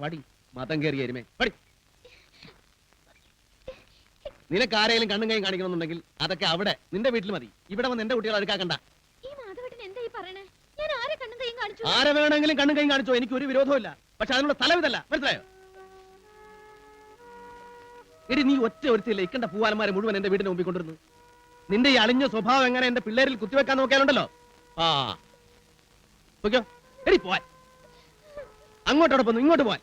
വടി മതം കയറി എരുമേ പടി. നിനക്ക് ആരെങ്കിലും കണ്ണും കൈയും കാണിക്കണമെന്നുണ്ടെങ്കിൽ അതൊക്കെ അവിടെ നിന്റെ വീട്ടിൽ മതി. ഇവിടെ വന്ന് എന്റെ കുട്ടികളെ അടുക്കാക്കണ്ട. ആരെ വേണമെങ്കിലും കണ്ണും കൈയും കാണിച്ചോ, എനിക്ക് ഒരു വിരോധമില്ല. പക്ഷെ അതിനുള്ള സ്ഥലമിതല്ല, മനസ്സിലായോ? എടി നീ ഒറ്റ ഒരുത്തില്ല ഇക്കണ്ട പൂവാലന്മാരെ മുഴുവൻ എന്റെ വീടിന്റെ മുമ്പിൽ കൊണ്ടിരുന്നു. നിന്റെ ഈ അളിഞ്ഞ സ്വഭാവം എങ്ങനെ എന്റെ പിള്ളേരിൽ കുത്തിവെക്കാൻ നോക്കിയാലുണ്ടല്ലോ. ആ ഓക്കോ എടി പോവാൻ. അങ്ങോട്ടോടൊപ്പം ഇങ്ങോട്ട് പോവാൻ.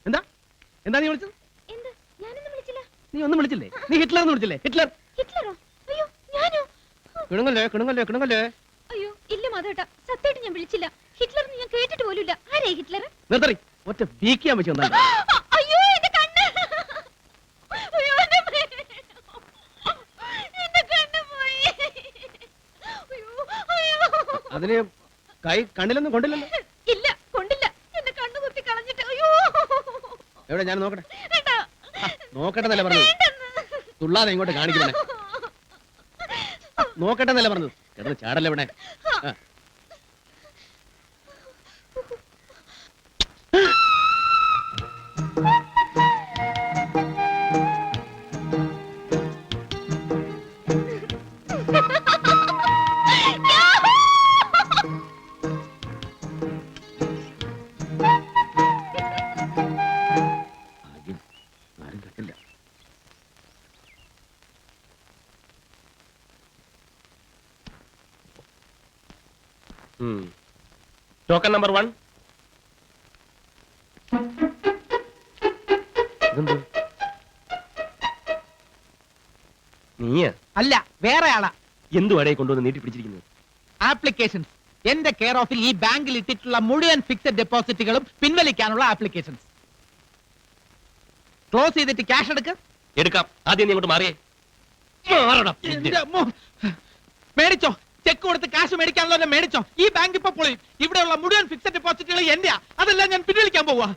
എന്താ എന്താ നീ വിളിച്ചത്? നീ ഒന്നും വിളിച്ചില്ലേ? നീ ഹിറ്റ്ലർ എന്ന് വിളിച്ചില്ലേ? ഹിറ്റ്ലർ കിണുങ്ങല്ലേ കിണുങ്ങല്ലേ കിണുങ്ങല്ലേ. അയ്യോ ഇല്ല മാധവേട്ടാ, സത്യമായിട്ട് ഞാൻ വിളിച്ചില്ല. ഹിറ്റ്ലർ ഞാൻ കേട്ടിട്ട് പോലുമില്ല. ആരേ ഹിറ്റ്ലർ? നിർത്തറി ഒറ്റ വീക്കിയാൻ വെച്ചു. അയ്യോ എന്റെ കണ്ണ്, അതിന് കൈ കണ്ണിലൊന്നും കൊണ്ടില്ലല്ലോ. ഇല്ല കൊണ്ടില്ല, എന്റെ കണ്ണു കുത്തി കളഞ്ഞിട്ട്. അയ്യോ എവിടെ ഞാൻ നോക്കട്ടെ. നോക്കട്ടെ എന്നല്ലേ പറഞ്ഞു. തുള്ളാതെ ഇങ്ങോട്ട് കാണിക്കുന്നേ. നോക്കട്ടെ എന്നല്ലേ പറഞ്ഞത്. കിടന്ന് ചാടല്ലേ ഇവിടെ. Token number 1. നീ അല്ല വേറെ ആളാ. എന്തു അടയെ കൊണ്ടുവന്ന് നീട്ടി പിടിച്ചിരിക്കുന്നത്? ആപ്ലിക്കേഷൻസ്. എന്റെ കെയർ ഓഫിൽ ഈ ബാങ്കിൽ ഇട്ടിട്ടുള്ള മുഴുവൻ ഫിക്സഡ് ഡെപ്പോസിറ്റുകളും പിൻവലിക്കാനുള്ള ആപ്ലിക്കേഷൻസ്. ക്ലോസ് ചെയ്തിട്ട് ക്യാഷ് എടുക്കാം. ആദ്യം നീ അങ്ങോട്ട് മാറിയേ. മേടിച്ചോ. ചെക്ക് കൊടുത്ത് കാശ് മേടിക്കാനുള്ള മേടിച്ചോ. ഈ ബാങ്ക് ഇപ്പൊ പൊളിയും. ഇവിടെയുള്ള മുഴുവൻ ഫിക്സഡ് ഡെപ്പോസിറ്റുകൾ എന്റെയാ. അതെല്ലാം ഞാൻ പിൻവലിക്കാൻ പോവാ.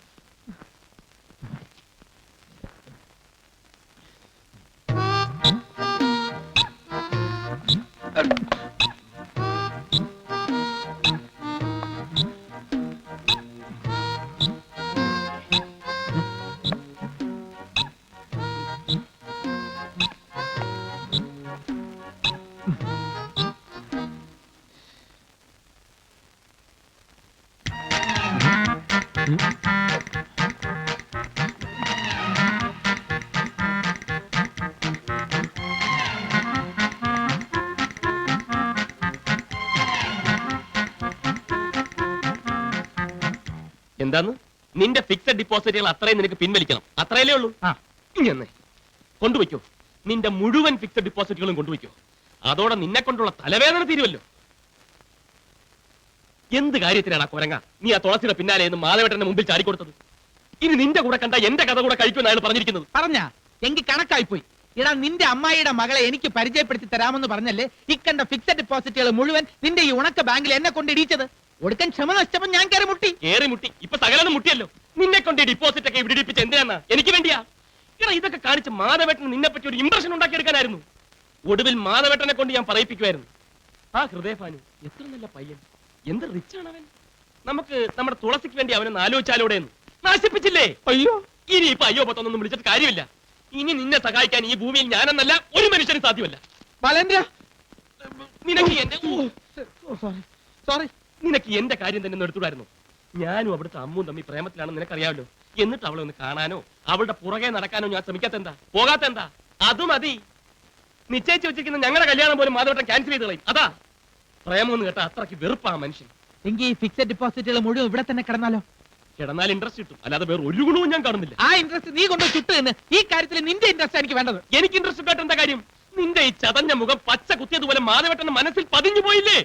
എന്താന്ന്? നിന്റെ ഫിക്സഡ് ഡിപ്പോസിറ്റുകൾ അത്രയും നിനക്ക് പിൻവലിക്കണം. അത്രയല്ലേ ഉള്ളൂ. ഇങ്ങനെ കൊണ്ടുവയ്ക്കോ. നിന്റെ മുഴുവൻ ഫിക്സഡ് ഡിപ്പോസിറ്റുകളും കൊണ്ടുവയ്ക്കോ. അതോടെ നിന്നെ കൊണ്ടുള്ള തലവേദന തീരുമല്ലോ. എന്ത് കാര്യത്തിലാണ് ആ കുരങ്ങ നീ ആ തുളസിയുടെ പിന്നാലെ എന്ന് മാധവേട്ടന്റെ മുമ്പിൽ ചാടിക്കൊടുത്തത്? ഇനി നിന്റെ കൂടെ കണ്ട എന്റെ കഥ കൂടെ കഴിക്കുമെന്ന് അയാൾ പറഞ്ഞിരിക്കുന്നത്. പറഞ്ഞാ എങ്കിൽ കണക്കായി പോയി. ഇടാ നിന്റെ അമ്മായിയുടെ മകളെ എനിക്ക് പരിചയപ്പെടുത്തി തരാമെന്ന് പറഞ്ഞല്ലേ ഇക്കണ്ട ഫിക്സഡ് ഡിപ്പോസിറ്റുകൾ മുഴുവൻ നിന്റെ ഈ ഉണക്ക ബാങ്കിൽ എന്നെ കൊണ്ട് ഇടിച്ചത്. ഒടുക്കൻ ക്ഷമ നഷ്ടപ്പം ഞാൻ കയറി മുട്ടി. ഇപ്പൊ സകലം മുട്ടിയല്ലോ. നിന്നെ കൊണ്ട് ഡിപ്പോസിറ്റ് ഒക്കെ ഇവിടെ ഇടിപ്പിച്ച് എന്തിനാ? എനിക്ക് വേണ്ടിയാ. ഇടാ ഇതൊക്കെ കാണിച്ച് മാധവേട്ടന് നിന്നെ പറ്റി ഒരു ഇംപ്രഷൻ ഉണ്ടാക്കിയെടുക്കാനായിരുന്നു. ഒടുവിൽ മാധവേട്ടനെ കൊണ്ട് ഞാൻ പറയിപ്പിക്കുമായിരുന്നു. ആ ഹൃദയഭാനു എത്ര നല്ല പയ്യൻ, എന്ത് റിച്ചാണ് അവൻ. നമുക്ക് നമ്മുടെ തുളസിക്ക് വേണ്ടി അവനെ ആലോചിച്ചാലോടെ നശിപ്പിച്ചില്ലേ. അയ്യോ ഇനി ഇപ്പൊ അയ്യോ പത്തൊന്നും വിളിച്ചിട്ട് കാര്യമില്ല. ഇനി നിന്നെ സഹായിക്കാൻ ഈ ഭൂമിയിൽ ഞാനെന്നല്ല ഒരു മനുഷ്യനും സാധ്യമല്ല. നിനക്ക് എന്റെ സോറി നിനക്ക് എന്റെ കാര്യം തന്നെ എടുത്തുകൂടായിരുന്നു. ഞാനും അവിടുത്തെ അമ്മും തമ്മിൽ പ്രേമത്തിലാണെന്ന് നിനക്കറിയാമല്ലോ. എന്നിട്ട് അവളെ ഒന്ന് കാണാനോ അവളുടെ പുറകെ നടക്കാനോ ഞാൻ ശ്രമിക്കാത്തെന്താ? പോകാത്തെന്താ? അത് മതി. നിശ്ചയിച്ചു വെച്ചിരിക്കുന്ന ഞങ്ങളുടെ കല്യാണം പോലും മാധവട്ടം ക്യാൻസൽ ചെയ്ത് കളയും. അതാ പ്രേമം എന്ന് കേട്ടാ അത്രയ്ക്ക് വെറുപ്പാ മനുഷ്യൻ. എങ്കിൽ ഈ ഫിക്സഡ് ഡിപ്പോസിറ്റുകൾ മുഴുവൻ ഇവിടെ തന്നെ കിടന്നാലോ? കിടന്നാൽ ഇൻട്രസ്റ്റ് കിട്ടും, അല്ലാതെ വേറെ ഒരു ഗുണവും ഞാൻ കാണുന്നില്ല. ആ ഇൻട്രസ്റ്റ് നീ കൊണ്ട് ചുട്ടു എന്ന്. ഈ കാര്യത്തിൽ നിന്റെ ഇൻട്രസ്റ്റ് എനിക്ക് വേണ്ടത്. എനിക്ക് ഇൻട്രസ്റ്റ് കേട്ട് എന്താ കാര്യം? നിന്റെ ഈ ചതഞ്ഞ മുഖം പച്ച കുത്തിയതുപോലെ മാധവട്ടന്റെ മനസ്സിൽ പതിഞ്ഞു പോയില്ലേ?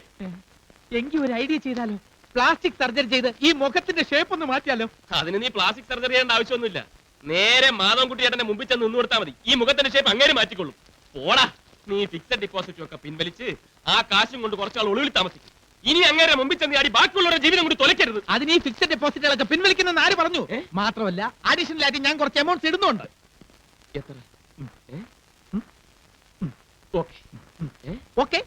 എങ്കിൽ ഒരു ഐഡിയ ചെയ്താലോ? പ്ലാസ്റ്റിക് സർജറി ചെയ്ത് ഈ മുഖത്തിന്റെ ഷേപ്പ് ഒന്ന് മാറ്റിയാലോ? അതിന് നീ പ്ലാസ്റ്റിക് സർജറി ചെയ്യേണ്ട ആവശ്യമൊന്നുമില്ല. നേരെ മാധവൻകുട്ടി ചേട്ടന്റെ മുമ്പിൽ ചെന്ന് നിന്ന് കൊടുത്താൽ മതി. ഈ മുഖത്തിന്റെ ഷേപ്പ് അങ്ങനെ മാറ്റിക്കൊള്ളും. പോടാ, നീ ഫിക്സഡ് ഡിപ്പോസിറ്റും ഒക്കെ പിൻവലിച്ച് ആ കാശും കൊണ്ട് കുറച്ചാൾ ഒളിവിൽ താമസിക്കും. ഇനി അങ്ങനെ മുമ്പിൽ ചെന്ന് അടി ബാക്കിയുള്ളവരുടെ ജീവിതം കൂടി തൊലയ്ക്കരുത്. അതിന് ഈ ഫിക്സഡ് ഡെപ്പോസിറ്റുകളൊക്കെ പിൻവലിക്കുന്ന ആര് പറഞ്ഞു? മാത്രമല്ല അഡീഷണൽ ആയിട്ട് ഞാൻ കുറച്ച് എമൗണ്ട്സ് ഇടുന്നുണ്ട്. എത്ര? ഓക്കെ